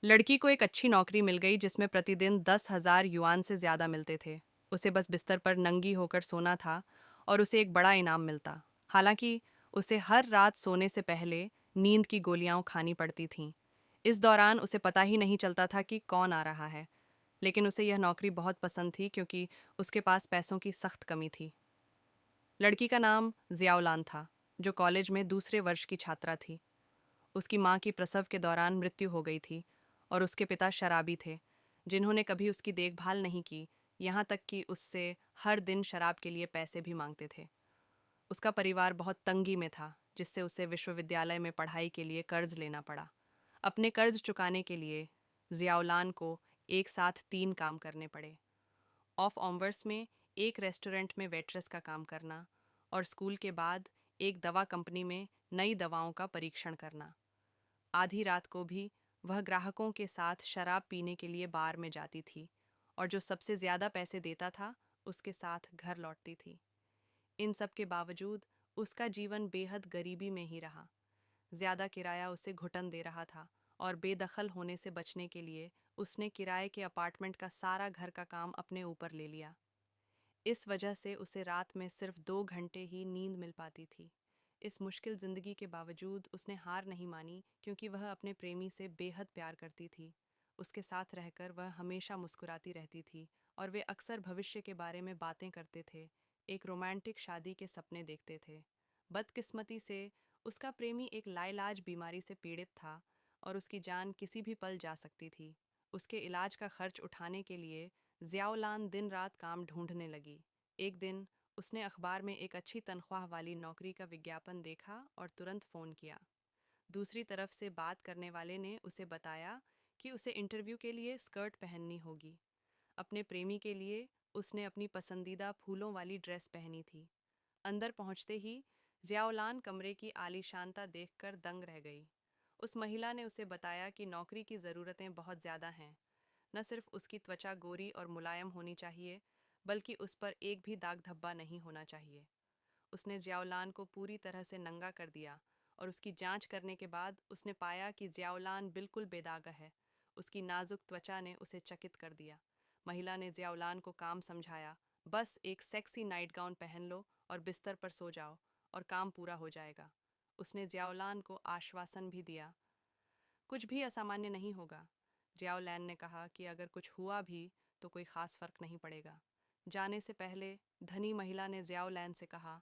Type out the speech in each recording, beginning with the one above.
लड़की को एक अच्छी नौकरी मिल गई जिसमें प्रतिदिन 10,000 युआन से ज़्यादा मिलते थे। उसे बस बिस्तर पर नंगी होकर सोना था और उसे एक बड़ा इनाम मिलता। हालांकि उसे हर रात सोने से पहले नींद की गोलियां खानी पड़ती थीं। इस दौरान उसे पता ही नहीं चलता था कि कौन आ रहा है। लेकिन उसे यह नौकरी बहुत पसंद थी क्योंकि उसके पास पैसों की सख्त कमी थी। लड़की का नाम जियाउलान था, जो कॉलेज में दूसरे वर्ष की छात्रा थी। उसकी माँ की प्रसव के दौरान मृत्यु हो गई थी और उसके पिता शराबी थे, जिन्होंने कभी उसकी देखभाल नहीं की, यहाँ तक कि उससे हर दिन शराब के लिए पैसे भी मांगते थे। उसका परिवार बहुत तंगी में था, जिससे उसे विश्वविद्यालय में पढ़ाई के लिए कर्ज लेना पड़ा। अपने कर्ज चुकाने के लिए जियाउलान को एक साथ 3 काम करने पड़े। ऑफ ऑमवर्स में एक रेस्टोरेंट में वेट्रेस का काम करना और स्कूल के बाद एक दवा कंपनी में नई दवाओं का परीक्षण करना। आधी रात को भी वह ग्राहकों के साथ शराब पीने के लिए बार में जाती थी और जो सबसे ज्यादा पैसे देता था उसके साथ घर लौटती थी। इन सब के बावजूद उसका जीवन बेहद गरीबी में ही रहा। ज्यादा किराया उसे घुटन दे रहा था और बेदखल होने से बचने के लिए उसने किराए के अपार्टमेंट का सारा घर का काम अपने ऊपर ले लिया। इस वजह से उसे रात में सिर्फ 2 घंटे ही नींद मिल पाती थी। इस मुश्किल जिंदगी के बावजूद उसने हार नहीं मानी क्योंकि वह अपने प्रेमी से बेहद प्यार करती थी। उसके साथ रहकर वह हमेशा मुस्कुराती रहती थी और वे अक्सर भविष्य के बारे में बातें करते थे, एक रोमांटिक शादी के सपने देखते थे। बदकिस्मती से उसका प्रेमी एक लाइलाज बीमारी से पीड़ित था और उसकी जान किसी भी पल जा सकती थी। उसके इलाज का खर्च उठाने के लिए जियाउलान दिन रात काम ढूंढने लगी। एक दिन उसने अखबार में एक अच्छी तनख्वाह वाली नौकरी का विज्ञापन देखा और तुरंत फ़ोन किया। दूसरी तरफ से बात करने वाले ने उसे बताया कि उसे इंटरव्यू के लिए स्कर्ट पहननी होगी। अपने प्रेमी के लिए उसने अपनी पसंदीदा फूलों वाली ड्रेस पहनी थी। अंदर पहुंचते ही जियाउलान कमरे की आलीशानता देखकर दंग रह गई। उस महिला ने उसे बताया कि नौकरी की ज़रूरतें बहुत ज़्यादा हैं। न सिर्फ उसकी त्वचा गोरी और मुलायम होनी चाहिए, बल्कि उस पर एक भी दाग धब्बा नहीं होना चाहिए। उसने जियाउलान को पूरी तरह से नंगा कर दिया और उसकी जांच करने के बाद उसने पाया कि जियाउलान बिल्कुल बेदाग है। उसकी नाजुक त्वचा ने उसे चकित कर दिया। महिला ने जियाउलान को काम समझाया, बस एक सेक्सी नाइट गाउन पहन लो और बिस्तर पर सो जाओ और काम पूरा हो जाएगा। उसने जियाउलान को आश्वासन भी दिया, कुछ भी असामान्य नहीं होगा। जियाओलैन ने कहा कि अगर कुछ हुआ भी तो कोई खास फर्क नहीं पड़ेगा। जाने से पहले धनी महिला ने जियाओलैन से कहा,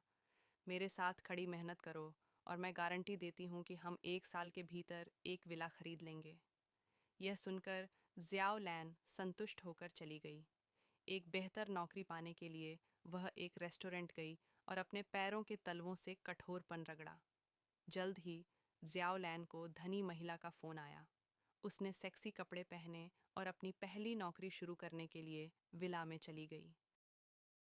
मेरे साथ खड़ी मेहनत करो और मैं गारंटी देती हूँ कि हम 1 साल के भीतर एक विला खरीद लेंगे। यह सुनकर जियाओलैन संतुष्ट होकर चली गई। एक बेहतर नौकरी पाने के लिए वह एक रेस्टोरेंट गई और अपने पैरों के तलवों से कठोरपन रगड़ा। जल्द ही जियाओलैन को धनी महिला का फ़ोन आया। उसने सेक्सी कपड़े पहने और अपनी पहली नौकरी शुरू करने के लिए विला में चली गई।